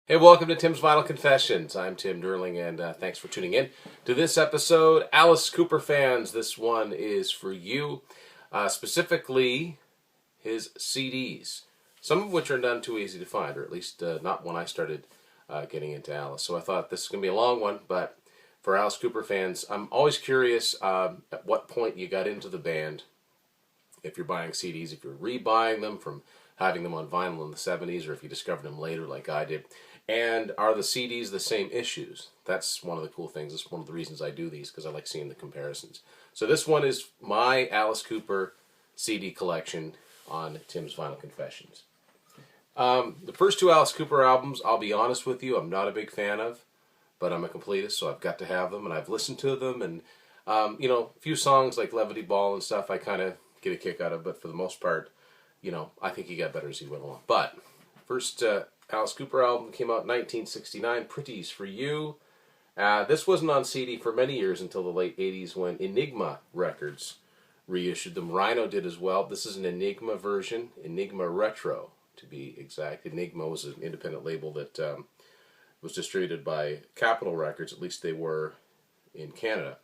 Hey, welcome to Tim's Vinyl Confessions. I'm Tim Derling, and thanks for tuning in to this episode. Alice Cooper fans, this one is for you, specifically his CDs, some of which are none too easy to find, or at least not when I started getting into Alice. So I thought this is going to be a long one, but for Alice Cooper fans, I'm always curious at what point you got into the band, if you're buying CDs, if you're rebuying them from having them on vinyl in the 70s, or if you discovered them later like I did. And are the CDs the same issues? That's one of the cool things. It's one of the reasons I do these, because I like seeing the comparisons. So this one is my Alice Cooper CD collection on Tim's Vinyl Confessions. The first two Alice Cooper albums, I'll be honest with you, I'm not a big fan of, but I'm a completist, so I've got to have them, and I've listened to them, and a few songs like Levity Ball and stuff I kind of get a kick out of, but for the most part, I think he got better as he went along. But first Alice Cooper album came out in 1969, Pretties for You. This wasn't on CD for many years until the late 80s when Enigma Records reissued them. Rhino did as well. This is an Enigma version, Enigma Retro to be exact. Enigma was an independent label that was distributed by Capitol Records, at least they were in Canada.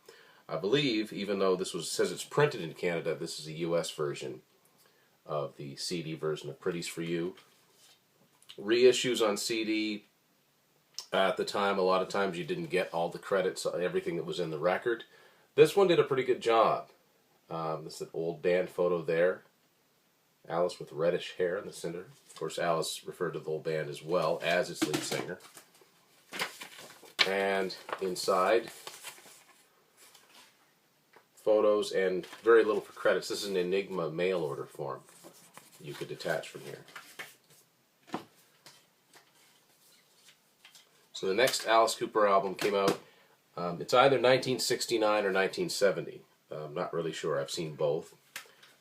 I believe, even though says it's printed in Canada, this is a US version of the CD version of Pretties for You. Reissues on CD at the time, a lot of times you didn't get all the credits, everything that was in the record. This one did a pretty good job. This is an old band photo there. Alice with reddish hair in the center. Of course, Alice referred to the whole band as well as its lead singer. And inside, photos and very little for credits. This is an Enigma mail order form you could detach from here. So the next Alice Cooper album came out, it's either 1969 or 1970. I'm not really sure. I've seen both.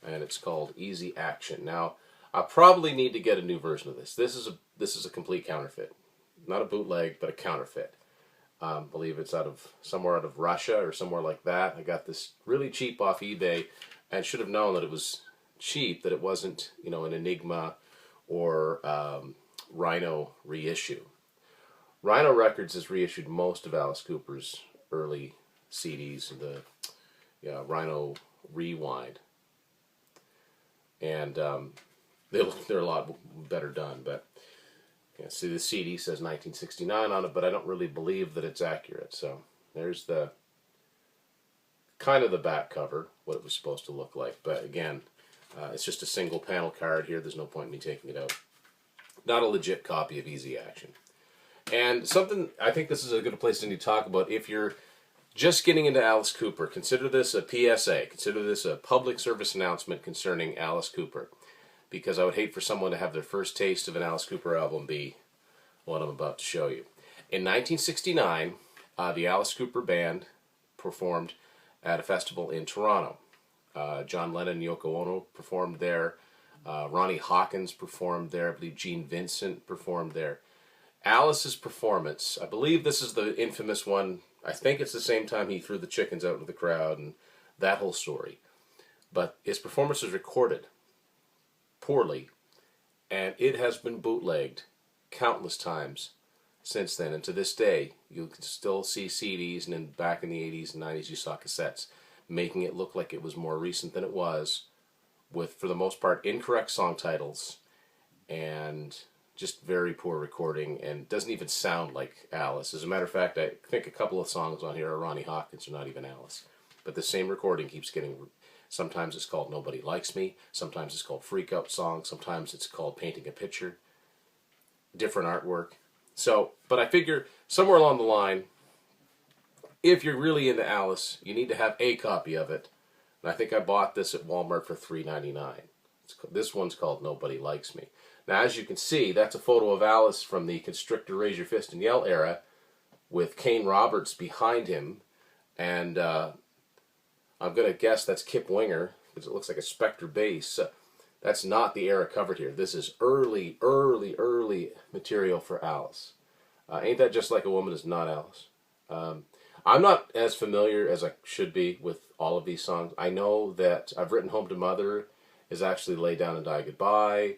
And it's called Easy Action. Now, I probably need to get a new version of this. This is a complete counterfeit. Not a bootleg, but a counterfeit. I believe it's somewhere out of Russia or somewhere like that. I got this really cheap off eBay and should have known that it was cheap, that it wasn't, an Enigma or Rhino reissue. Rhino Records has reissued most of Alice Cooper's early CDs, the Rhino Rewind. And they're a lot better done, but see, the CD says 1969 on it, but I don't really believe that it's accurate. So there's the kind of the back cover, what it was supposed to look like. But again, it's just a single panel card here. There's no point in me taking it out. Not a legit copy of Easy Action. And something, I think this is a good place to talk about. If you're just getting into Alice Cooper, consider this a PSA. Consider this a public service announcement concerning Alice Cooper. Because I would hate for someone to have their first taste of an Alice Cooper album be what I'm about to show you. In 1969, the Alice Cooper Band performed at a festival in Toronto. John Lennon and Yoko Ono performed there. Ronnie Hawkins performed there. I believe Gene Vincent performed there. Alice's performance, I believe this is the infamous one. I think it's the same time he threw the chickens out into the crowd and that whole story. But his performance was recorded poorly, and it has been bootlegged countless times since then. And to this day, you can still see CDs, and then back in the 80s and 90s you saw cassettes, making it look like it was more recent than it was, with, for the most part, incorrect song titles and just very poor recording, and doesn't even sound like Alice. As a matter of fact, I think a couple of songs on here are Ronnie Hawkins, are not even Alice. But the same recording keeps getting, sometimes it's called Nobody Likes Me, sometimes it's called Freak Out Song, sometimes it's called Painting a Picture, different artwork. So, but I figure somewhere along the line, if you're really into Alice, you need to have a copy of it. And I think I bought this at Walmart for $3.99. This one's called Nobody Likes Me. Now, as you can see, that's a photo of Alice from the Constrictor, Raise Your Fist and Yell era with Kane Roberts behind him. And I'm going to guess that's Kip Winger, because it looks like a Spectre bass. That's not the era covered here. This is early material for Alice. Ain't That Just Like a Woman is not Alice. I'm not as familiar as I should be with all of these songs. I know that I've written Home to Mother is actually Lay Down and Die Goodbye.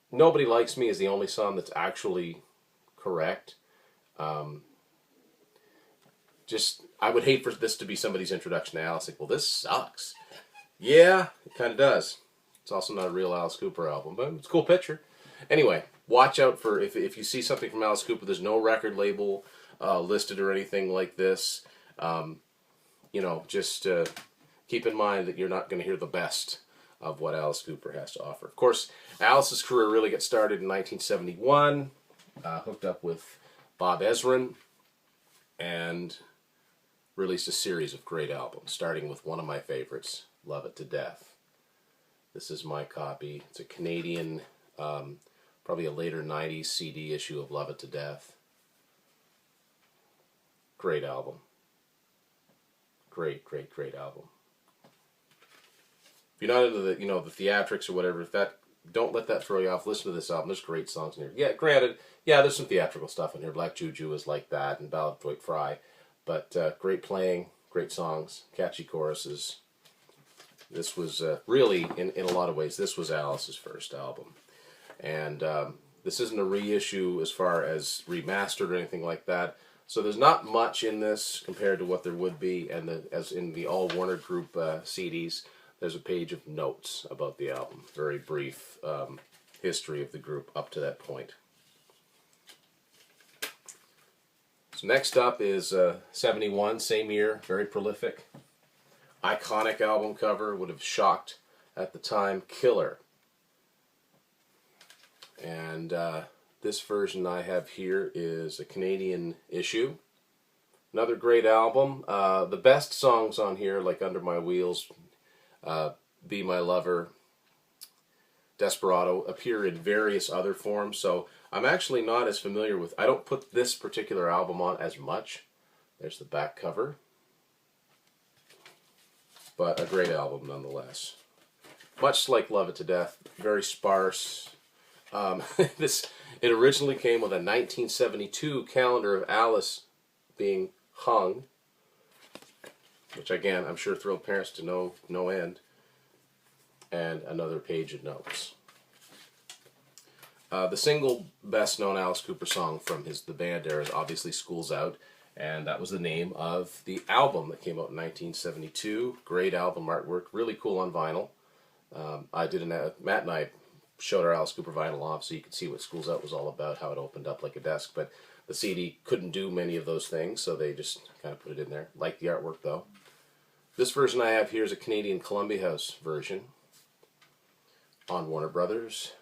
Nobody Likes Me is the only song that's actually correct. I would hate for this to be somebody's introduction to Alice. Like, well, this sucks. Yeah, it kind of does. It's also not a real Alice Cooper album, but it's a cool picture. Anyway, watch out for if you see something from Alice Cooper. There's no record label listed or anything like this. Just keep in mind that you're not going to hear the best of what Alice Cooper has to offer. Of course, Alice's career really gets started in 1971, hooked up with Bob Ezrin, and released a series of great albums, starting with one of my favorites, Love It to Death. This is my copy. It's a Canadian, probably a later 90s CD issue of Love It to Death. Great album. Great, great, great album. If you're not into the theatrics or whatever, don't let that throw you off. Listen to this album. There's great songs in here. Yeah, granted, there's some theatrical stuff in here. Black Juju is like that, and Ballad of Dwight Fry. But great playing, great songs, catchy choruses. This was really, in a lot of ways, this was Alice's first album. And this isn't a reissue as far as remastered or anything like that. So there's not much in this compared to what there would be. And as in the All Warner Group CDs, there's a page of notes about the album. Very brief history of the group up to that point. So next up is 71, same year, very prolific. Iconic album cover, would have shocked at the time, Killer. And this version I have here is a Canadian issue. Another great album. The best songs on here, like Under My Wheels, Be My Lover, Desperado, appear in various other forms. So I'm actually not as familiar with, I don't put this particular album on as much. There's the back cover. But a great album nonetheless. Much like Love It to Death, very sparse. It originally came with a 1972 calendar of Alice being hung, which again I'm sure thrilled parents to no end, and another page of notes. The single best known Alice Cooper song from the band era is obviously School's Out, and that was the name of the album that came out in 1972. Great album artwork, really cool on vinyl. Matt and I showed our Alice Cooper vinyl off so you could see what School's Out was all about, how it opened up like a desk, but the CD couldn't do many of those things, so they just kind of put it in there. Like the artwork though. This version I have here is a Canadian Columbia House version on Warner Brothers.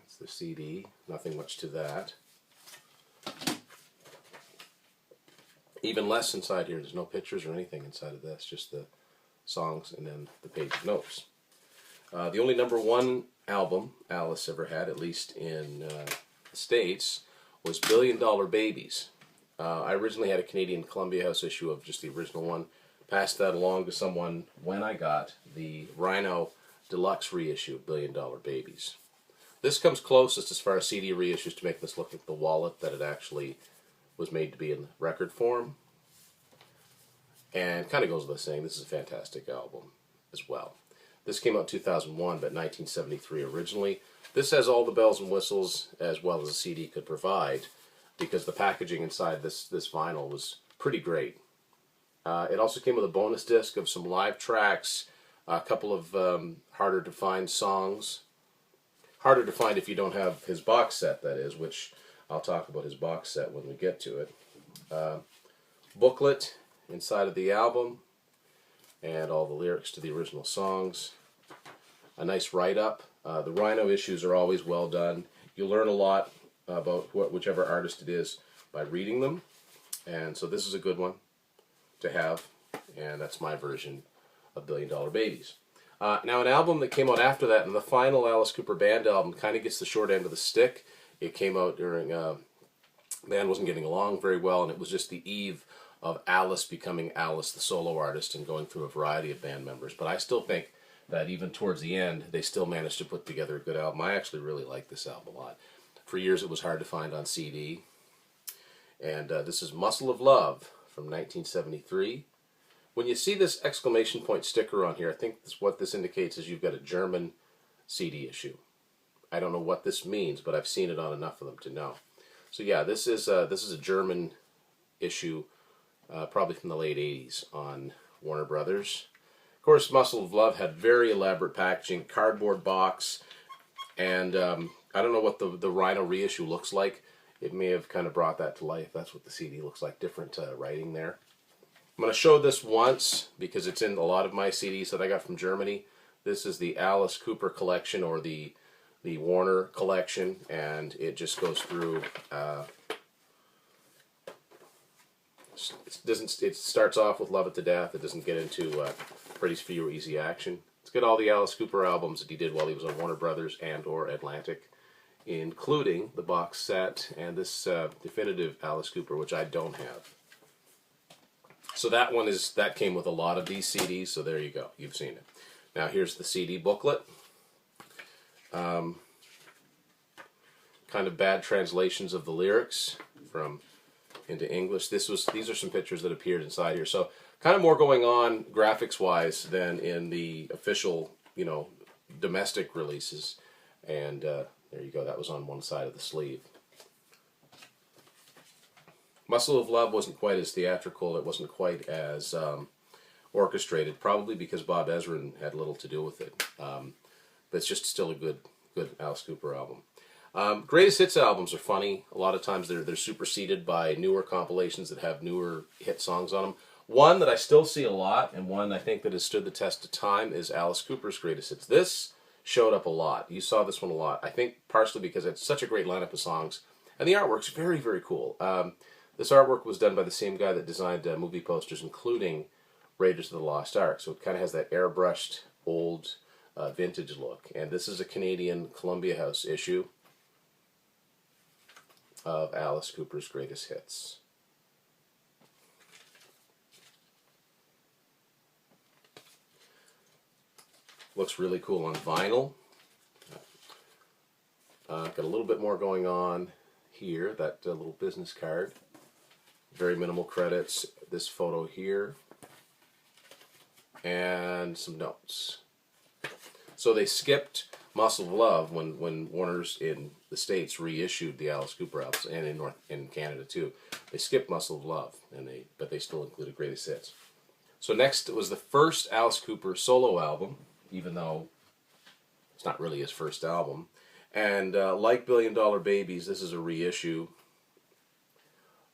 That's the CD, nothing much to that. Even less inside here, there's no pictures or anything inside of this, just the songs and then the page of notes. The only #1 album Alice ever had, at least in the States, was $1 Billion Babies. I originally had a Canadian Columbia House issue of just the original one. Passed that along to someone when I got the Rhino Deluxe reissue of $1 Billion Babies. This comes closest as far as CD reissues to make this look like the wallet that it actually was made to be in record form. And kind of goes without saying, this is a fantastic album as well. This came out in 2001, but 1973 originally. This has all the bells and whistles as well as a CD could provide, because the packaging inside this vinyl was pretty great. It also came with a bonus disc of some live tracks, a couple of harder to find songs. Harder to find if you don't have his box set, that is, which I'll talk about his box set when we get to it. Booklet inside of the album, and all the lyrics to the original songs. A nice write-up. The Rhino issues are always well done. You learn a lot about whichever artist it is by reading them, and so this is a good one to have, and that's my version of $1 Billion Babies. Now, an album that came out after that, and the final Alice Cooper band album, kind of gets the short end of the stick. It came out during, the band wasn't getting along very well, and it was just the eve of Alice becoming Alice, the solo artist, and going through a variety of band members. But I still think that even towards the end, they still managed to put together a good album. I actually really like this album a lot. For years, it was hard to find on CD. And this is Muscle of Love from 1973. When you see this exclamation point sticker on here, I think what this indicates is you've got a German CD issue. I don't know what this means, but I've seen it on enough of them to know. So yeah, this is a German issue, probably from the late 80s on Warner Brothers. Of course, Muscle of Love had very elaborate packaging, cardboard box, and I don't know what the Rhino reissue looks like. It may have kind of brought that to life. That's what the CD looks like, different writing there. I'm going to show this once because it's in a lot of my CDs that I got from Germany. This is the Alice Cooper collection, or the Warner collection, and it just goes through. It starts off with Love It to Death. It doesn't get into Pretty's for You, Easy Action. It's got all the Alice Cooper albums that he did while he was on Warner Brothers and or Atlantic, including the box set and this definitive Alice Cooper, which I don't have. So that came with a lot of these CDs, so there you go. You've seen it. Now here's the CD booklet. Kind of bad translations of the lyrics into English. These are some pictures that appeared inside here. So kind of more going on graphics-wise than in the official, domestic releases. And there you go. That was on one side of the sleeve. Muscle of Love wasn't quite as theatrical. It wasn't quite as orchestrated, probably because Bob Ezrin had little to do with it. But it's just still a good Alice Cooper album. Greatest hits albums are funny. A lot of times they're superseded by newer compilations that have newer hit songs on them. One that I still see a lot, and one I think that has stood the test of time, is Alice Cooper's Greatest Hits. This showed up a lot. You saw this one a lot. I think partially because it's such a great lineup of songs, and the artwork's very, very cool. This artwork was done by the same guy that designed movie posters, including Raiders of the Lost Ark. So it kind of has that airbrushed, old, vintage look. And this is a Canadian Columbia House issue of Alice Cooper's Greatest Hits. Looks really cool on vinyl. Got a little bit more going on here. That little business card. Very minimal credits. This photo here. And some notes. So they skipped Muscle of Love when Warner's in the States reissued the Alice Cooper albums, and in Canada too. They skipped Muscle of Love, but they still included Greatest Hits. So next was the first Alice Cooper solo album, even though it's not really his first album. And like Billion Dollar Babies, this is a reissue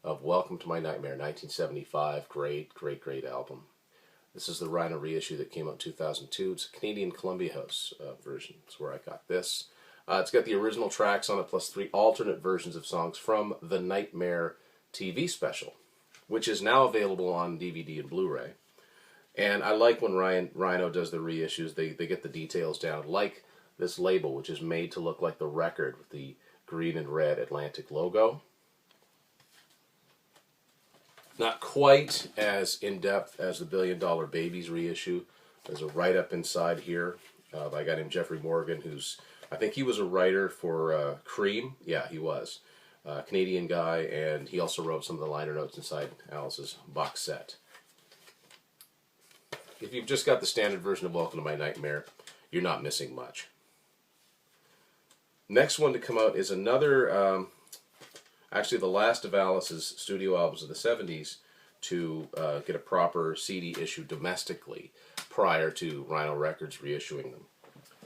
of Welcome to My Nightmare, 1975. Great, great, great album. This is the Rhino reissue that came out in 2002. It's a Canadian Columbia House version. That's where I got this. It's got the original tracks on it, plus 3 alternate versions of songs from the Nightmare TV special, which is now available on DVD and Blu-ray. And I like when Rhino does the reissues. They get the details down, like this label, which is made to look like the record with the green and red Atlantic logo. Not quite as in-depth as the Billion Dollar Babies reissue. There's a write-up inside here by a guy named Jeffrey Morgan, I think he was a writer for Cream. Yeah, he was. Canadian guy, and he also wrote some of the liner notes inside Alice's box set. If you've just got the standard version of Welcome to My Nightmare, you're not missing much. Next one to come out is another... actually, the last of Alice's studio albums of the 70s to get a proper CD issue domestically prior to Rhino Records reissuing them.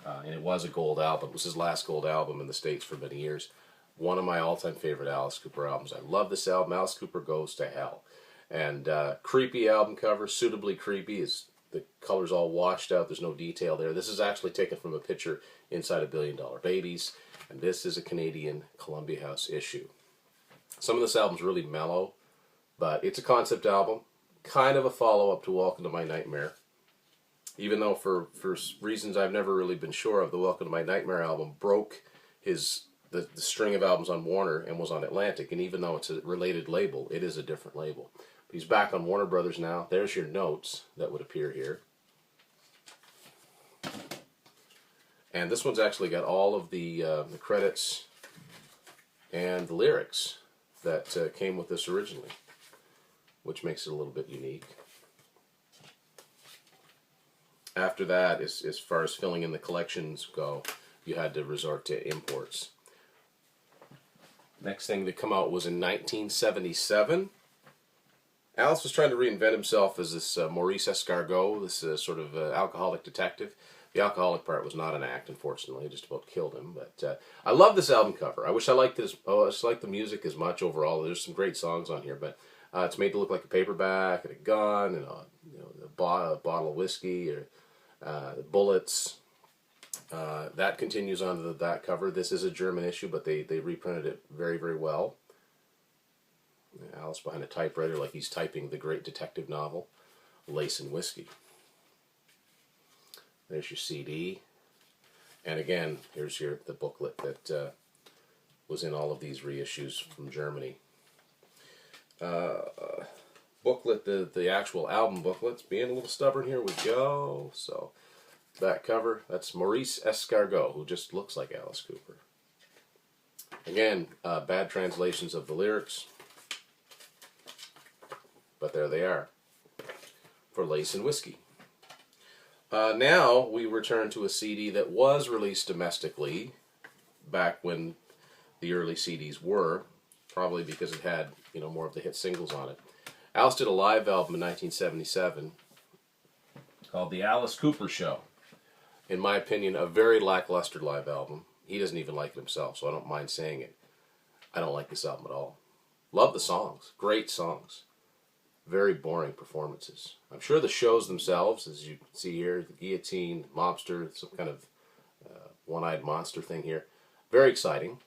And it was a gold album. It was his last gold album in the States for many years. One of my all-time favorite Alice Cooper albums. I love this album. Alice Cooper Goes to Hell. And creepy album cover, suitably creepy. The color's all washed out. There's no detail there. This is actually taken from a picture inside of Billion Dollar Babies. And this is a Canadian Columbia House issue. Some of this album's really mellow, but it's a concept album, kind of a follow-up to Welcome to My Nightmare. Even though for reasons I've never really been sure of, the Welcome to My Nightmare album broke the string of albums on Warner and was on Atlantic, and even though it's a related label, it is a different label. But he's back on Warner Brothers now. There's your notes that would appear here. And this one's actually got all of the credits and the lyrics that came with this originally, which makes it a little bit unique. After that, as far as filling in the collections go, you had to resort to imports. Next thing to come out was in 1977. Alice was trying to reinvent himself as this Maurice Escargot, this sort of alcoholic detective. The alcoholic part was not an act, unfortunately. It just about killed him. But I love this album cover. I wish I liked this. Oh, I just like the music as much overall. There's some great songs on here, but it's made to look like a paperback and a gun and a bottle of whiskey or bullets. That continues on to that cover. This is a German issue, but they reprinted it very, very well. Alice behind a typewriter like he's typing the great detective novel, Lace and Whiskey. There's your CD. And again, here's the booklet that was in all of these reissues from Germany. Booklet, the actual album booklet's being a little stubborn. Here we go. So that cover, that's Maurice Escargot, who just looks like Alice Cooper. Again, bad translations of the lyrics. But there they are, for Lace and Whiskey. Now we return to a CD that was released domestically back when the early CDs were, probably because it had more of the hit singles on it. Alice did a live album in 1977 called The Alice Cooper Show. In my opinion, a very lackluster live album. He doesn't even like it himself, so I don't mind saying it. I don't like this album at all. Love the songs. Great songs. Very boring performances. I'm sure the shows themselves, as you can see here, the guillotine, mobster, some kind of one-eyed monster thing here, very exciting.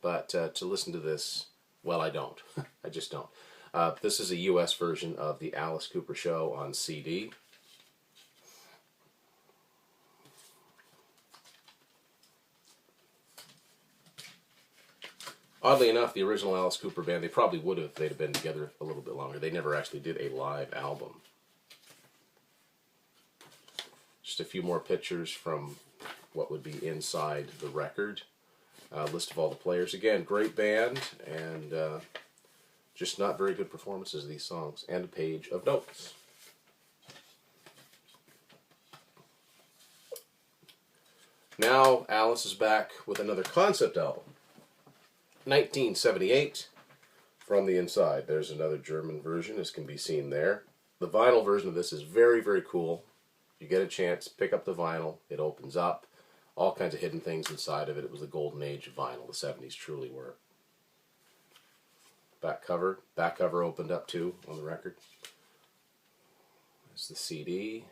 But to listen to this, well, I don't. I just don't. This is a U.S. version of the Alice Cooper Show on CD. Oddly enough, the original Alice Cooper band, they probably would have if they'd have been together a little bit longer. They never actually did a live album. Just a few more pictures from what would be inside the record. List of all the players. Again, great band, and just not very good performances of these songs. And a page of notes. Now, Alice is back with another concept album. 1978, From the Inside. There's another German version, as can be seen there. The vinyl version of this is very, very cool. If you get a chance, pick up the vinyl. It opens up. All kinds of hidden things inside of it. It was the golden age of vinyl. The 70s truly were. Back cover opened up too on the record. There's the CD.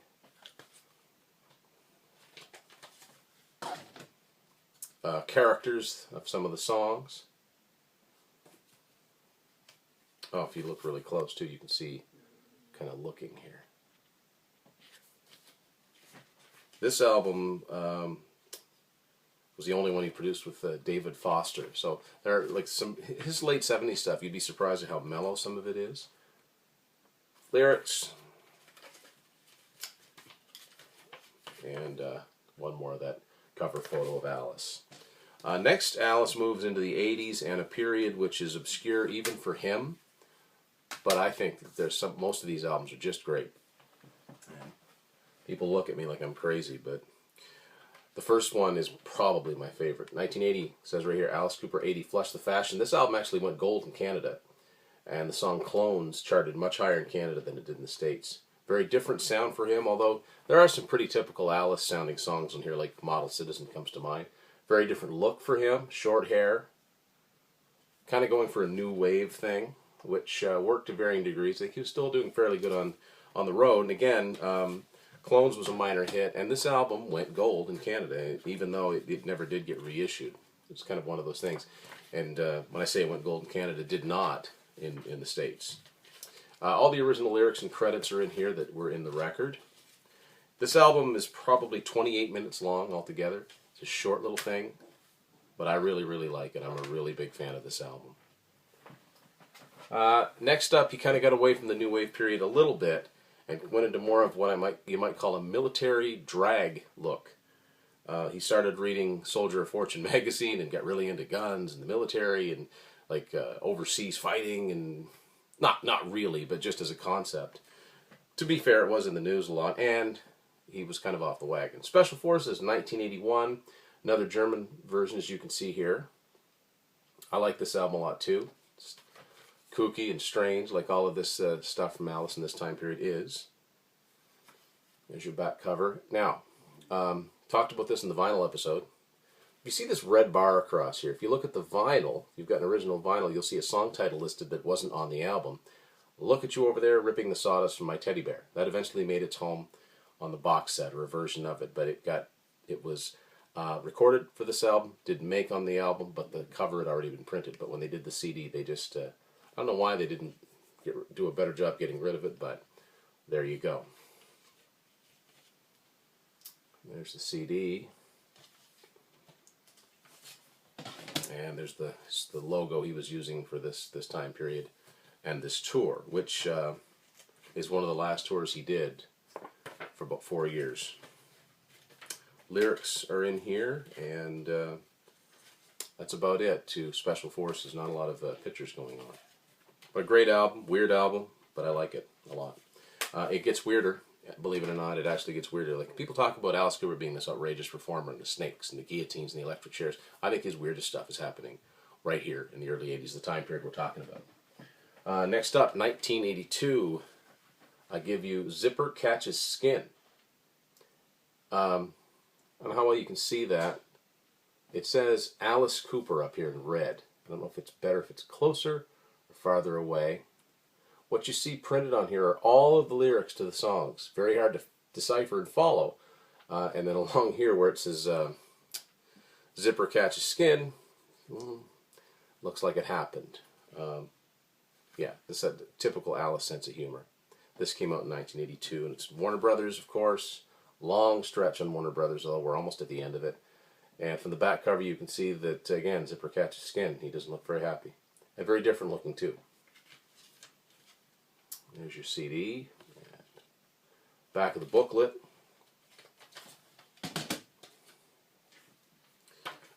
Characters of some of the songs. Oh, if you look really close too, you can see kind of looking here. This album was the only one he produced with David Foster. So there are like his late 70s stuff. You'd be surprised at how mellow some of it is. Lyrics. And one more of that cover photo of Alice. Next, Alice moves into the 80s and a period which is obscure even for him. But I think that there's most of these albums are just great. People look at me like I'm crazy, but the first one is probably my favorite. 1980, says right here, Alice Cooper 80, Flush the Fashion. This album actually went gold in Canada, and the song Clones charted much higher in Canada than it did in the States. Very different sound for him, although there are some pretty typical Alice-sounding songs on here, like Model Citizen comes to mind. Very different look for him, short hair, kind of going for a new wave thing, which worked to varying degrees. I think he was still doing fairly good on the road. And again, Clones was a minor hit, and this album went gold in Canada, even though it never did get reissued. It's kind of one of those things. And when I say it went gold in Canada, it did not in the States. All the original lyrics and credits are in here that were in the record. This album is probably 28 minutes long altogether. It's a short little thing, but I really, really like it. I'm a really big fan of this album. Next up, he kind of got away from the New Wave period a little bit and went into more of what you might call a military drag look. He started reading Soldier of Fortune magazine and got really into guns and the military and like overseas fighting, and not really, but just as a concept. To be fair, it was in the news a lot, and he was kind of off the wagon. Special Forces, 1981. Another German version, as you can see here. I like this album a lot too. It's kooky and strange, like all of this stuff from Alice in this time period is. There's your back cover. Now, talked about this in the vinyl episode. You see this red bar across here. If you look at the vinyl, if you've got an original vinyl, you'll see a song title listed that wasn't on the album. Look at you over there ripping the sawdust from my teddy bear. That eventually made its home on the box set, or a version of it, but it was recorded for this album, didn't make on the album, but the cover had already been printed. But when they did the CD, they just, I don't know why they didn't do a better job getting rid of it, but there you go. There's the CD. And there's the logo he was using for this time period and this tour, which is one of the last tours he did for about 4 years. Lyrics are in here, and that's about it to Special Forces. Not a lot of pictures going on. But a great album, weird album, but I like it a lot. It gets weirder. Believe it or not, it actually gets weirder. Like, people talk about Alice Cooper being this outrageous performer, and the snakes and the guillotines and the electric chairs. I think his weirdest stuff is happening right here in the early 80s, the time period we're talking about. Next up, 1982, I give you Zipper Catches Skin. I don't know how well you can see that. It says Alice Cooper up here in red. I don't know if it's better if it's closer or farther away. What you see printed on here are all of the lyrics to the songs. Very hard to decipher and follow. And then along here where it says Zipper Catches Skin, looks like it happened. Yeah, this had the typical Alice sense of humor. This came out in 1982, and it's Warner Brothers, of course. Long stretch on Warner Brothers, although we're almost at the end of it. And from the back cover you can see that, again, Zipper Catches Skin. He doesn't look very happy. And very different looking, too. There's your CD. Back of the booklet.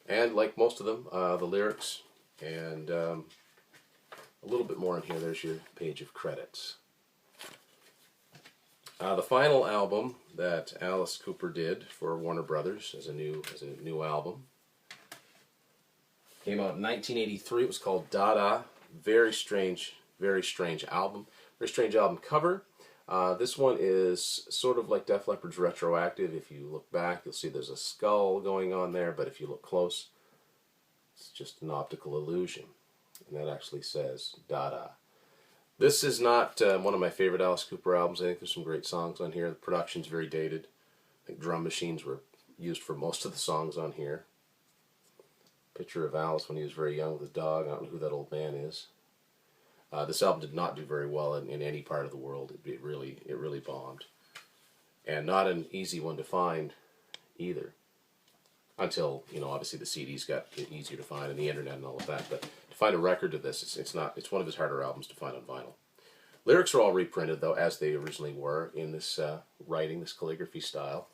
And like most of them, the lyrics. And a little bit more in here. There's your page of credits. The final album that Alice Cooper did for Warner Brothers as a new album came out in 1983. It was called Dada. Very strange album. Very strange album cover. This one is sort of like Def Leppard's Retroactive. If you look back, you'll see there's a skull going on there, but if you look close, it's just an optical illusion. And that actually says Dada. This is not one of my favorite Alice Cooper albums. I think there's some great songs on here. The production's very dated. I think drum machines were used for most of the songs on here. Picture of Alice when he was very young with his dog. I don't know who that old man is. This album did not do very well in any part of the world. It really bombed. And not an easy one to find either. Until, obviously the CDs got easier to find and the internet and all of that. But to find a record of this, it's one of his harder albums to find on vinyl. Lyrics are all reprinted, though, as they originally were in this writing, this calligraphy style.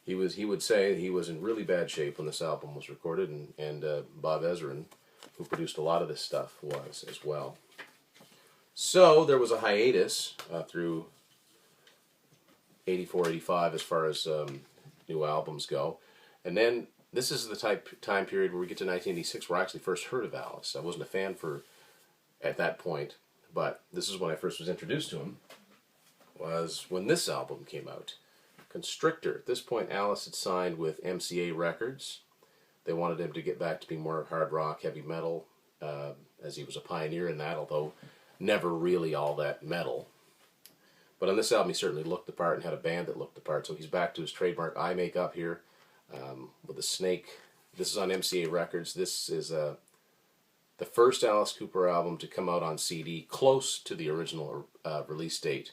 He would say he was in really bad shape when this album was recorded, and Bob Ezrin, who produced a lot of this stuff, was as well. So there was a hiatus through 84, 85 as far as new albums go. And then this is the time period where we get to 1986 where I actually first heard of Alice. I wasn't a fan at that point, but this is when I first was introduced to him, was when this album came out. Constrictor. At this point, Alice had signed with MCA Records. They wanted him to get back to being more hard rock, heavy metal, as he was a pioneer in that, although never really all that metal. But on this album, he certainly looked the part and had a band that looked the part. So he's back to his trademark eye makeup here with a snake. This is on MCA Records. This is the first Alice Cooper album to come out on CD close to the original release date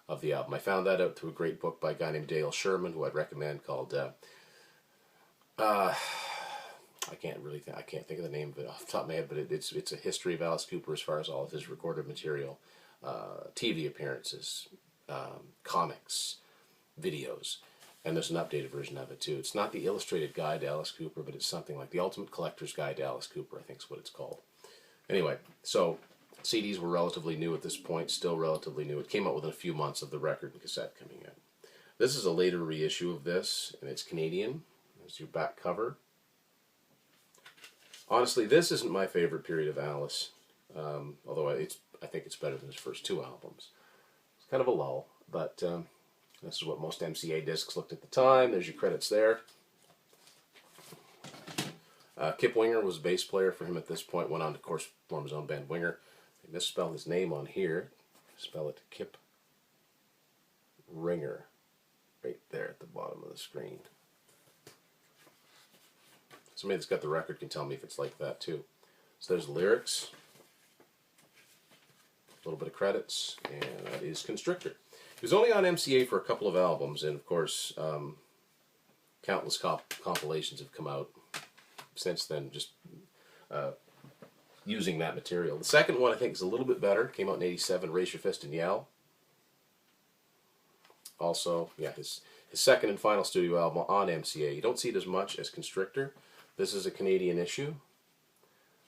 of the album. I found that out through a great book by a guy named Dale Sherman, who I'd recommend, called I can't think of the name of it off the top of my head, but it's a history of Alice Cooper as far as all of his recorded material, TV appearances, comics, videos, and there's an updated version of it too. It's not the Illustrated Guide to Alice Cooper, but it's something like the Ultimate Collector's Guide to Alice Cooper, I think is what it's called. Anyway, so CDs were relatively new at this point, still relatively new. It came out within a few months of the record and cassette coming in. This is a later reissue of this, and it's Canadian. There's your back cover. Honestly, this isn't my favorite period of Alice, although I think it's better than his first two albums. It's kind of a lull, but this is what most MCA discs looked at the time. There's your credits there. Kip Winger was a bass player for him at this point, went on to, of course, form his own band, Winger. They misspelled his name on here. Spell it Kip Ringer, right there at the bottom of the screen. Somebody that's got the record can tell me if it's like that too. So there's the lyrics, a little bit of credits, and that is Constrictor. He was only on MCA for a couple of albums, and of course, countless compilations have come out since then, just using that material. The second one I think is a little bit better. Came out in '87, Raise Your Fist and Yell. Also, yeah, his second and final studio album on MCA. You don't see it as much as Constrictor. This is a Canadian issue.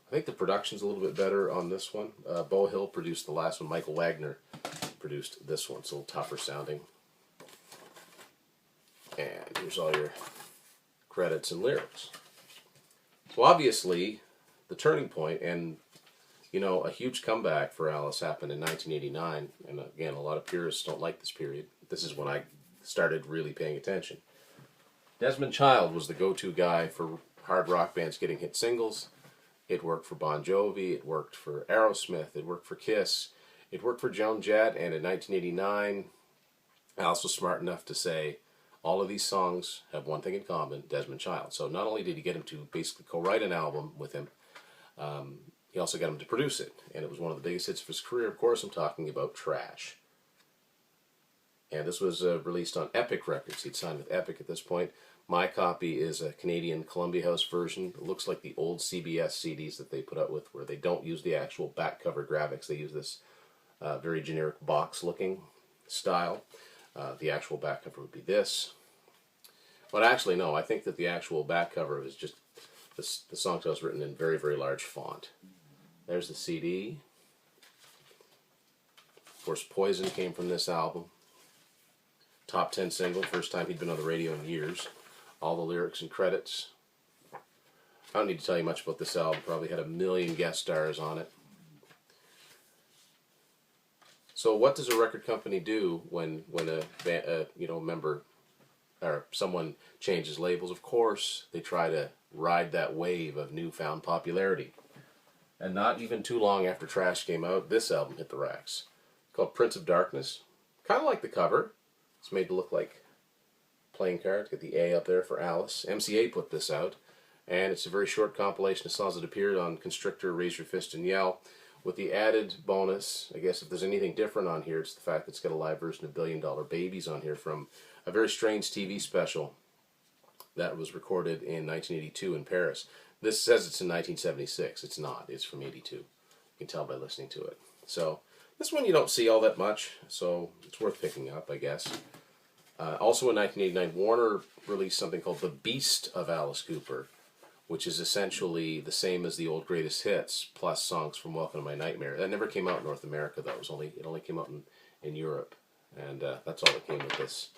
I think the production's a little bit better on this one. Beau Hill produced the last one. Michael Wagner produced this one. It's a little tougher sounding. And here's all your credits and lyrics. So obviously, the turning point and, you know, a huge comeback for Alice happened in 1989. And again, a lot of purists don't like this period. This is when I started really paying attention. Desmond Child was the go-to guy for hard rock bands getting hit singles. It worked for Bon Jovi, it worked for Aerosmith, it worked for Kiss, it worked for Joan Jett, and in 1989, Alice was smart enough to say, all of these songs have one thing in common, Desmond Child. So not only did he get him to basically co-write an album with him, he also got him to produce it. And it was one of the biggest hits of his career. Of course, I'm talking about Trash. And this was released on Epic Records. He'd signed with Epic at this point. My copy is a Canadian Columbia House version. It looks like the old CBS CDs that they put out with, where they don't use the actual back cover graphics. They use this very generic box-looking style. The actual back cover would be this. But actually, no, I think that the actual back cover is just the song title was written in very, very large font. There's the CD. Of course, Poison came from this album. Top 10 single, first time he'd been on the radio in years. All the lyrics and credits. I don't need to tell you much about this album. Probably had a million guest stars on it. So what does a record company do when a member or someone changes labels? Of course, they try to ride that wave of newfound popularity. And not even too long after Trash came out, this album hit the racks. It's called Prince of Darkness. Kind of like the cover. It's made to look like playing cards. Get the A up there for Alice. MCA put this out. And it's a very short compilation of songs that appeared on Constrictor, Raise Your Fist and Yell. With the added bonus, I guess if there's anything different on here, it's the fact that it's got a live version of $1 Billion Babies on here from a very strange TV special that was recorded in 1982 in Paris. This says it's in 1976. It's not. It's from 82. You can tell by listening to it. So this one you don't see all that much, so it's worth picking up, I guess. Also in 1989, Warner released something called The Beast of Alice Cooper, which is essentially the same as the old greatest hits, plus songs from Welcome to My Nightmare. That never came out in North America, though. It only came out in Europe. And that's all that came with this.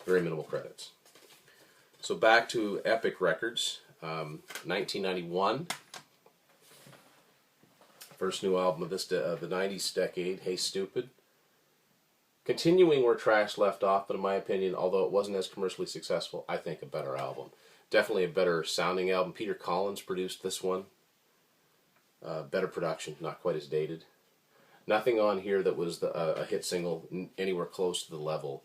Very minimal credits. So back to Epic Records, 1991. First new album of the 90s decade, Hey Stupid. Continuing where Trash left off, but in my opinion, although it wasn't as commercially successful, I think a better album. Definitely a better sounding album. Peter Collins produced this one. Better production, not quite as dated. Nothing on here that was a hit single anywhere close to the level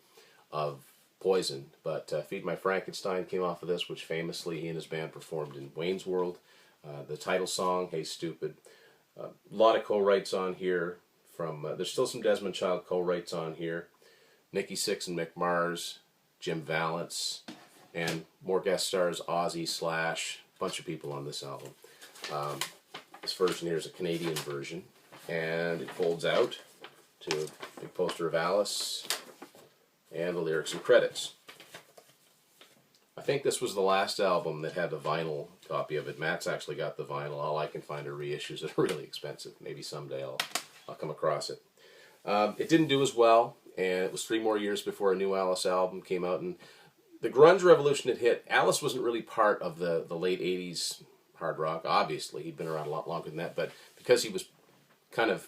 of Poison. But Feed My Frankenstein came off of this, which famously he and his band performed in Wayne's World. The title song, Hey Stupid. A lot of co-writes on here. There's still some Desmond Child co-writes on here. Nikki Sixx and Mick Mars, Jim Vallance, and more guest stars, Ozzy, Slash, a bunch of people on this album. This version here is a Canadian version, and it folds out to a big poster of Alice and the lyrics and credits. I think this was the last album that had the vinyl copy of it. Matt's actually got the vinyl. All I can find are reissues that are really expensive. Maybe someday I'll come across it. It didn't do as well, and it was 3 more years before a new Alice album came out, and the grunge revolution had hit. Alice wasn't really part of the late 80s hard rock, obviously. He'd been around a lot longer than that, but because he was kind of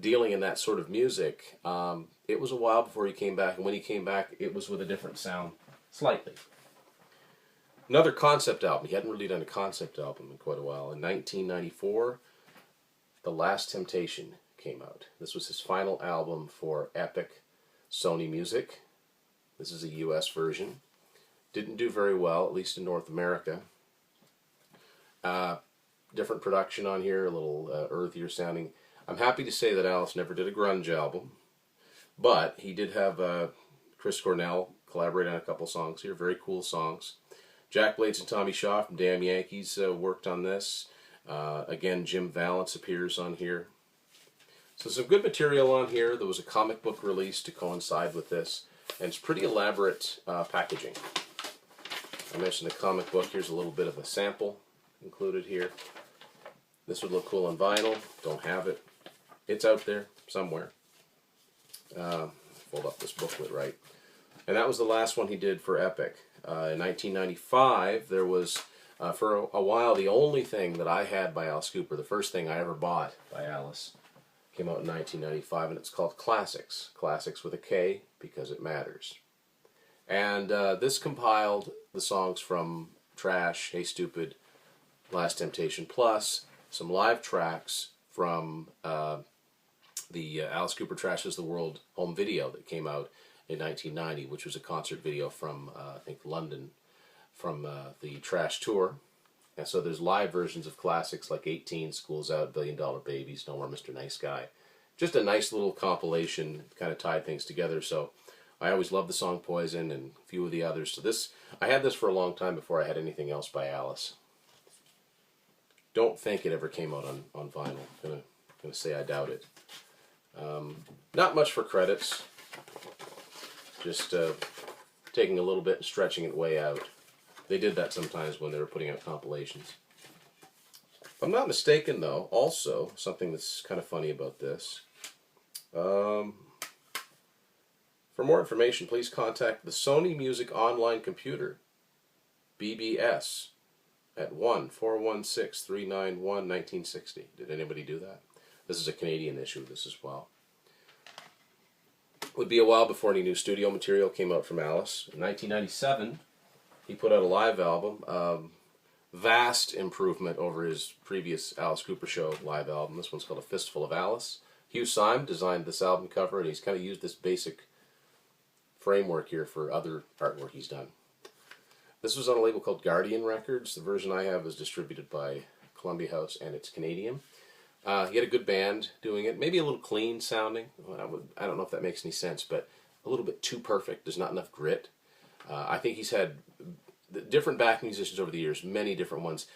dealing in that sort of music, it was a while before he came back, and when he came back, it was with a different sound, slightly. Another concept album. He hadn't really done a concept album in quite a while. In 1994, The Last Temptation came out. This was his final album for Epic Sony Music. This is a US version. Didn't do very well, at least in North America. Different production on here, a little earthier sounding. I'm happy to say that Alice never did a grunge album, but he did have Chris Cornell collaborate on a couple songs here, very cool songs. Jack Blades and Tommy Shaw from Damn Yankees worked on this. Again, Jim Vallance appears on here. So some good material on here. There was a comic book release to coincide with this, and it's pretty elaborate packaging. I mentioned the comic book. Here's a little bit of a sample included here. This would look cool on vinyl. Don't have it. It's out there somewhere. Fold up this booklet right. And that was the last one he did for Epic. In 1995, there was, for a while, the only thing that I had by Alice Cooper, the first thing I ever bought by Alice, came out in 1995, and it's called Classics. Classics with a K, because it matters. And this compiled the songs from Trash, Hey Stupid, Last Temptation, plus some live tracks from the Alice Cooper Trashes the World home video that came out in 1990, which was a concert video from, I think, London, from the Trash tour. And so there's live versions of classics like 18, School's Out, $1 Billion Babies, No More Mr. Nice Guy. Just a nice little compilation, kind of tied things together. So I always loved the song Poison and a few of the others. So this, I had this for a long time before I had anything else by Alice. Don't think it ever came out on vinyl. I'm gonna say I doubt it. Not much for credits. Just taking a little bit and stretching it way out. They did that sometimes when they were putting out compilations. If I'm not mistaken, though, also, something that's kind of funny about this. For more information, please contact the Sony Music Online Computer, BBS, at 1-416-391-1960. Did anybody do that? This is a Canadian issue of this as well. It would be a while before any new studio material came out from Alice. In 1997, he put out a live album. Vast improvement over his previous Alice Cooper Show live album. This one's called A Fistful of Alice. Hugh Syme designed this album cover, and he's kind of used this basic framework here for other artwork he's done. This was on a label called Guardian Records. The version I have is distributed by Columbia House, and it's Canadian. He had a good band doing it, maybe a little clean sounding. I don't know if that makes any sense, but a little bit too perfect. There's not enough grit. I think he's had different backing musicians over the years, many different ones.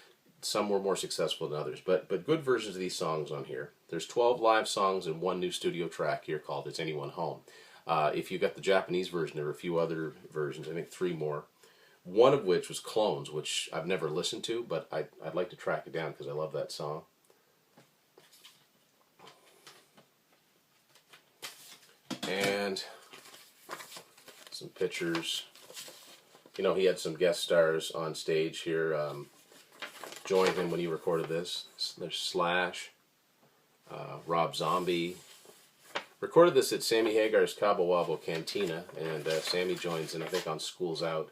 Some were more successful than others, but good versions of these songs on here. There's 12 live songs and one new studio track here called It's Anyone Home. If you got the Japanese version, there were a few other versions, I think 3 more. One of which was Clones, which I've never listened to, but I'd like to track it down because I love that song. And some pictures. You know, he had some guest stars on stage here. Joined him when he recorded this. There's Slash, Rob Zombie. Recorded this at Sammy Hagar's Cabo Wabo Cantina, and Sammy joins in, I think, on School's Out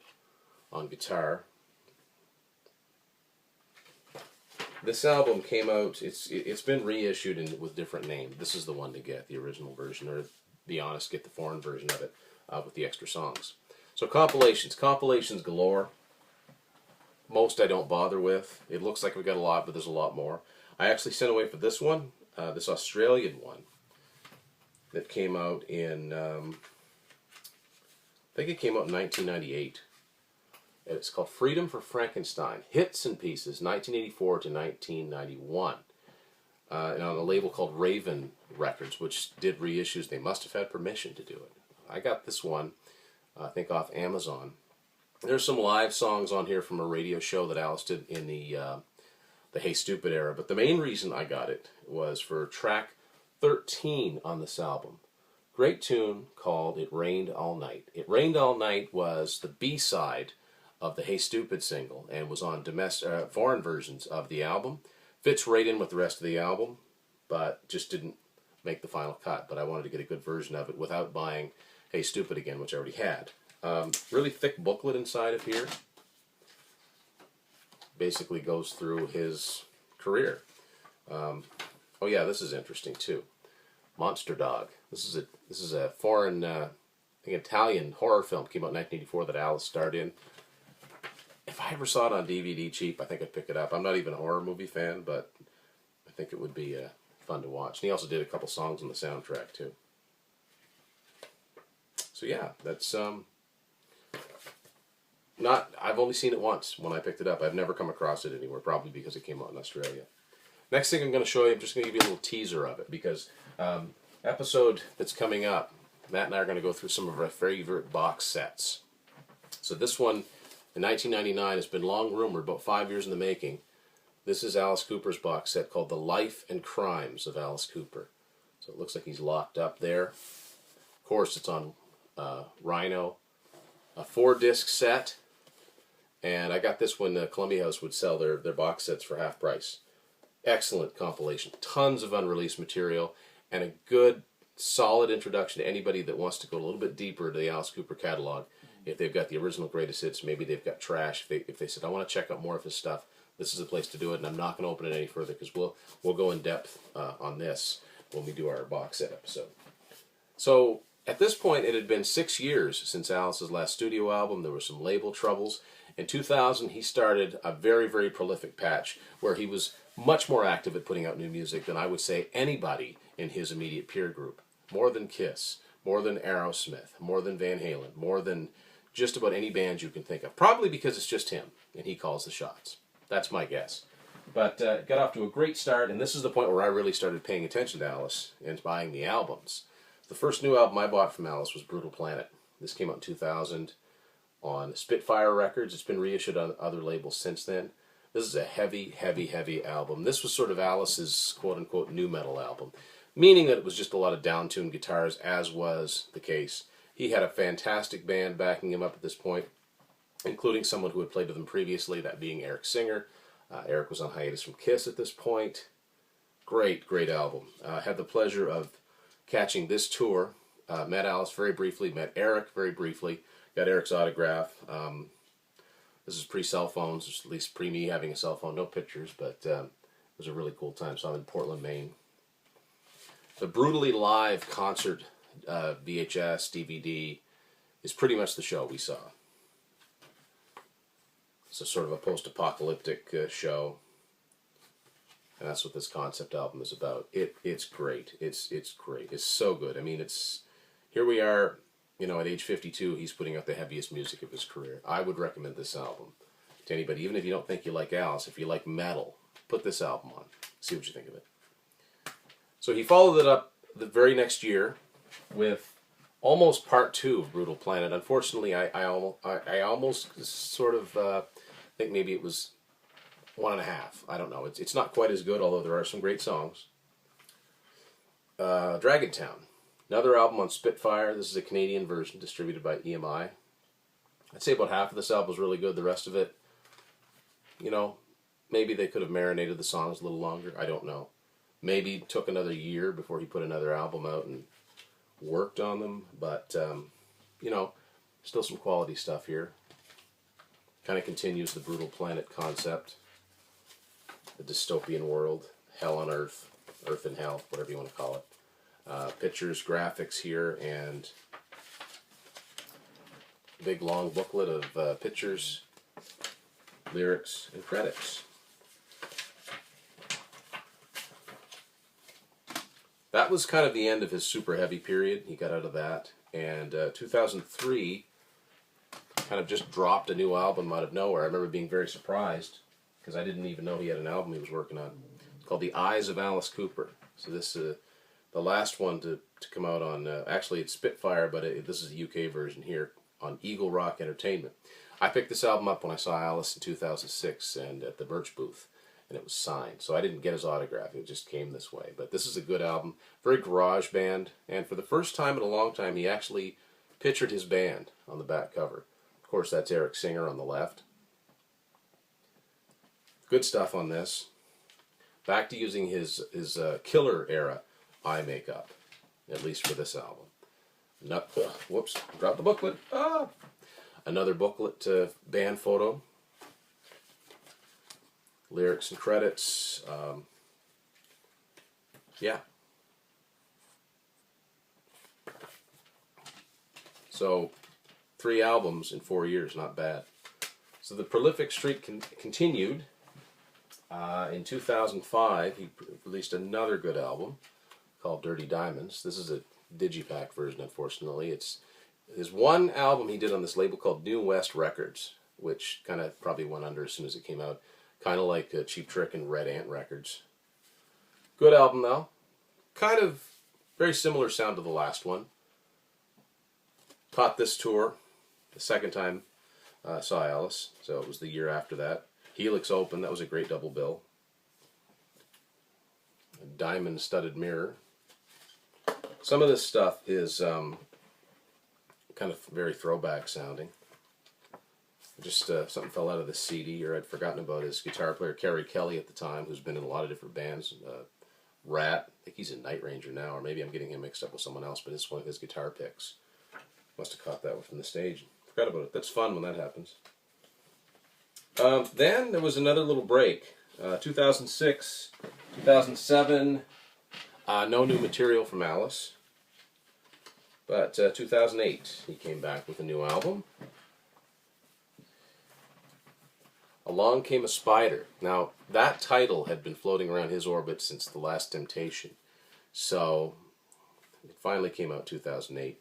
on guitar. This album came out, it's been reissued with different names. This is the one to get, the original version, or be honest, get the foreign version of it with the extra songs. So compilations galore. Most I don't bother with. It looks like we've got a lot, but there's a lot more. I actually sent away for this one, this Australian one, that came out in, I think it came out in 1998. It's called Freedom for Frankenstein, Hits and Pieces, 1984 to 1991. And on a label called Raven Records, which did reissues. They must have had permission to do it. I got this one, I think, off Amazon. There's some live songs on here from a radio show that Alice did in the Hey Stupid era, but the main reason I got it was for track 13 on this album. Great tune called It Rained All Night. It Rained All Night was the B-side of the Hey Stupid single and was on foreign versions of the album. Fits right in with the rest of the album, but just didn't make the final cut. But I wanted to get a good version of it without buying Hey Stupid again, which I already had. Really thick booklet inside of here. Basically goes through his career. Oh yeah, this is interesting too. Monster Dog. This is a foreign, I think Italian horror film. Came out in 1984 that Alice starred in. If I ever saw it on DVD cheap, I think I'd pick it up. I'm not even a horror movie fan, but I think it would be fun to watch. And he also did a couple songs on the soundtrack too. So yeah, that's not. I've only seen it once when I picked it up. I've never come across it anywhere, probably because it came out in Australia. Next thing I'm going to show you, I'm just going to give you a little teaser of it because episode that's coming up, Matt and I are going to go through some of our favorite box sets. So this one, in 1999, has been long rumored, about 5 years in the making. This is Alice Cooper's box set called The Life and Crimes of Alice Cooper. So it looks like he's locked up there. Of course, it's on Rhino. A 4-disc set. And I got this when the Columbia House would sell their box sets for half price. Excellent compilation. Tons of unreleased material. And a good, solid introduction to anybody that wants to go a little bit deeper into the Alice Cooper catalog. If they've got the original greatest hits, maybe they've got trash. If they said, I want to check out more of his stuff, this is the place to do it. And I'm not going to open it any further because we'll go in depth on this when we do our box set episode. So at this point, it had been 6 years since Alice's last studio album. There were some label troubles. In 2000, he started a very, very prolific patch where he was much more active at putting out new music than I would say anybody in his immediate peer group. More than Kiss, more than Aerosmith, more than Van Halen, more than just about any band you can think of. Probably because it's just him, and he calls the shots. That's my guess. But got off to a great start, and this is the point where I really started paying attention to Alice and buying the albums. The first new album I bought from Alice was Brutal Planet. This came out in 2000 on Spitfire Records. It's been reissued on other labels since then. This is a heavy, heavy, heavy album. This was sort of Alice's quote-unquote new metal album, meaning that it was just a lot of down-tuned guitars, as was the case. He had a fantastic band backing him up at this point, including someone who had played with him previously, that being Eric Singer. Eric was on hiatus from Kiss at this point. Great, great album. Had the pleasure of catching this tour. Met Alice very briefly, met Eric very briefly, got Eric's autograph. This is pre-cell phones, at least pre-me having a cell phone, no pictures, but it was a really cool time. So I'm in Portland, Maine. The Brutally Live concert VHS, DVD is pretty much the show we saw. It's a sort of a post-apocalyptic show, and that's what this concept album is about. It's great. It's great. It's so good. I mean, here we are, you know, at age 52, he's putting out the heaviest music of his career. I would recommend this album to anybody, even if you don't think you like Alice. If you like metal, put this album on. See what you think of it. So he followed it up the very next year with almost part 2 of Brutal Planet. Unfortunately, I almost sort of think maybe it was 1.5. I don't know. It's not quite as good, although there are some great songs. Dragon Town. Another album on Spitfire. This is a Canadian version distributed by EMI. I'd say about half of this album was really good. The rest of it, you know, maybe they could have marinated the songs a little longer. I don't know. Maybe it took another year before he put another album out and worked on them. But, you know, still some quality stuff here. Kind of continues the Brutal Planet concept. The dystopian world. Hell on Earth. Earth and Hell, whatever you want to call it. Pictures, graphics here, and a big long booklet of pictures, lyrics, and credits. That was kind of the end of his super heavy period. He got out of that, and 2003 kind of just dropped a new album out of nowhere. I remember being very surprised because I didn't even know he had an album he was working on. It's called The Eyes of Alice Cooper. So this the last one to come out on, actually it's Spitfire, but this is the UK version here, on Eagle Rock Entertainment. I picked this album up when I saw Alice in 2006 and at the Birch booth, and it was signed. So I didn't get his autograph, it just came this way. But this is a good album, very garage band, and for the first time in a long time he actually pictured his band on the back cover. Of course, that's Eric Singer on the left. Good stuff on this. Back to using his Killer era eye makeup, at least for this album. Whoops, dropped the booklet. Another booklet band photo. Lyrics and credits. Yeah. So, 3 albums in 4 years, not bad. So the prolific streak continued. In 2005, he released another good album called Dirty Diamonds. This is a digipack version, unfortunately. It's his one album he did on this label called New West Records, which kind of probably went under as soon as it came out. Kind of like Cheap Trick and Red Ant Records. Good album, though. Kind of very similar sound to the last one. Caught this tour the second time I saw Alice, so it was the year after that. Helix Open, that was a great double bill. A diamond studded mirror. Some of this stuff is kind of very throwback sounding. Just something fell out of the CD, or I'd forgotten about his guitar player, Kerry Kelly, at the time, who's been in a lot of different bands. Rat, I think he's in Night Ranger now, or maybe I'm getting him mixed up with someone else, but it's one of his guitar picks. Must have caught that one from the stage. Forgot about it. That's fun when that happens. Then there was another little break. 2006, 2007, no new material from Alice. But 2008, he came back with a new album. Along Came a Spider. Now, that title had been floating around his orbit since The Last Temptation. So, it finally came out in 2008.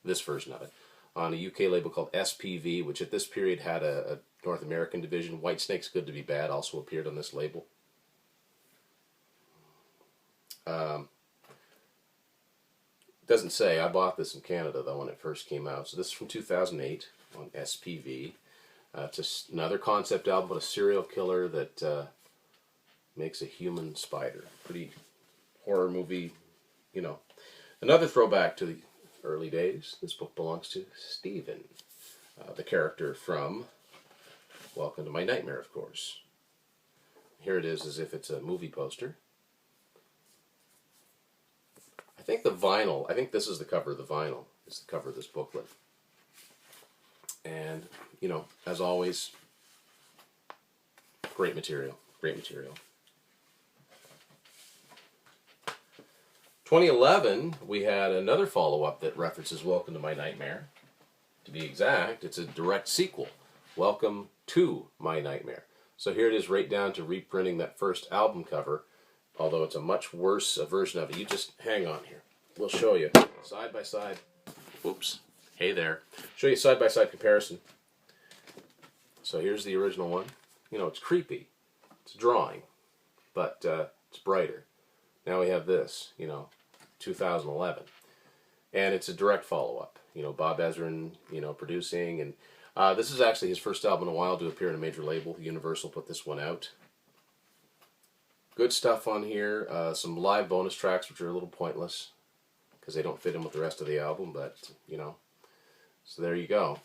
This version of it. On a UK label called SPV, which at this period had a North American division. Whitesnake's Good to Be Bad also appeared on this label. Doesn't say. I bought this in Canada, though, when it first came out. So this is from 2008 on SPV. Just another concept album about a serial killer that makes a human spider. Pretty horror movie, you know. Another throwback to the early days. This book belongs to Stephen, the character from Welcome to My Nightmare, of course. Here it is as if it's a movie poster. I think the vinyl, I think this is the cover of the vinyl. It's the cover of this booklet. And, you know, as always, great material. Great material. 2011, we had another follow-up that references Welcome to My Nightmare. To be exact, it's a direct sequel. Welcome to My Nightmare. So here it is, right down to reprinting that first album cover, although it's a much worse version of it. You just hang on here. We'll show you side by side. Oops. Hey there. Show you side by side comparison. So here's the original one. You know, it's creepy. It's a drawing, but it's brighter. Now we have this, you know, 2011. And it's a direct follow-up. You know, Bob Ezrin, you know, producing. And this is actually his first album in a while to appear in a major label. Universal put this one out. Good stuff on here. Some live bonus tracks, which are a little pointless because they don't fit in with the rest of the album, but, you know. So there you go.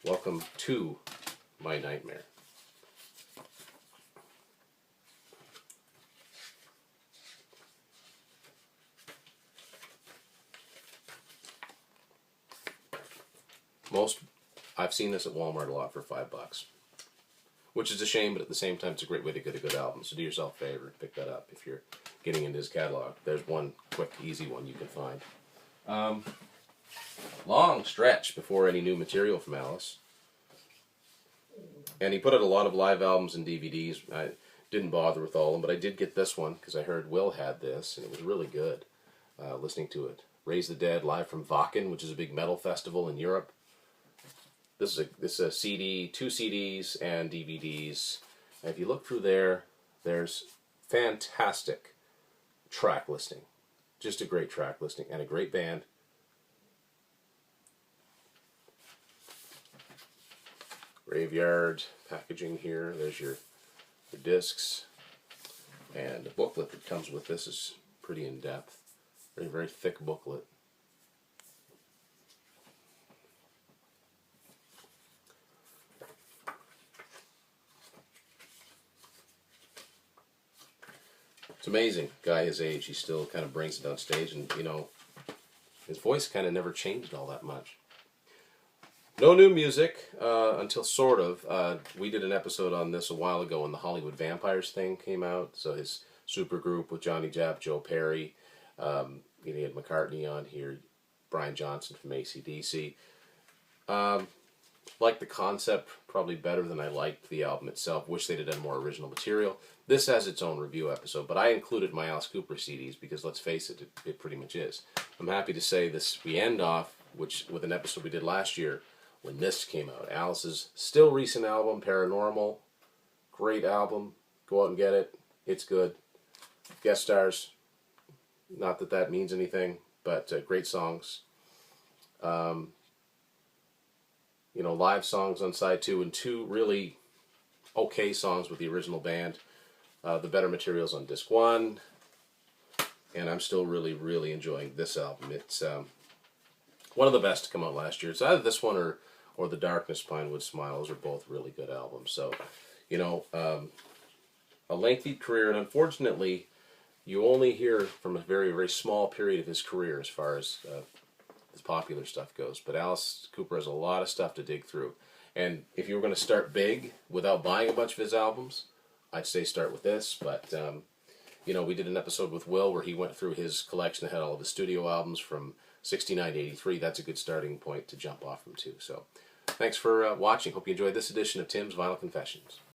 Welcome to My Nightmare. I've seen this at Walmart a lot for $5, which is a shame, but at the same time, it's a great way to get a good album. So do yourself a favor, pick that up if you're getting into his catalog. There's one quick, easy one you can find. Long stretch before any new material from Alice. And he put out a lot of live albums and DVDs. I didn't bother with all of them, but I did get this one because I heard Will had this, and it was really good listening to it. Raise the Dead, live from Wacken, which is a big metal festival in Europe. This is a CD, 2 CDs and DVDs. And if you look through there, there's fantastic track listing. Just a great track listing and a great band. Graveyard packaging here. There's your the discs, and the booklet that comes with this is pretty in-depth. Very, very thick booklet. It's amazing, guy his age, he still kind of brings it on stage, and you know, his voice kind of never changed all that much. No new music until sort of. We did an episode on this a while ago when the Hollywood Vampires thing came out. So his supergroup with Johnny Depp, Joe Perry, he had McCartney on here, Brian Johnson from AC/DC. Like the concept probably better than I liked the album itself. Wish they'd have done more original material. This has its own review episode, but I included my Alice Cooper CDs because let's face it, it pretty much is. I'm happy to say this. We end off with an episode we did last year when this came out. Alice's still recent album, Paranormal. Great album. Go out and get it. It's good. Guest stars. Not that that means anything, but great songs. You know, live songs on side 2 and 2 really okay songs with the original band. The better materials on disc 1. And I'm still really, really enjoying this album. It's one of the best to come out last year. It's either this one or The Darkness, Pinewood Smile. Those are both really good albums. So, you know, a lengthy career, and unfortunately, you only hear from a very, very small period of his career as far as his popular stuff goes. But Alice Cooper has a lot of stuff to dig through. And if you were going to start big without buying a bunch of his albums, I'd say start with this. But, you know, we did an episode with Will where he went through his collection that had all of his studio albums from 69 to 83. That's a good starting point to jump off from too. So, thanks for watching. Hope you enjoyed this edition of Tim's Vinyl Confessions.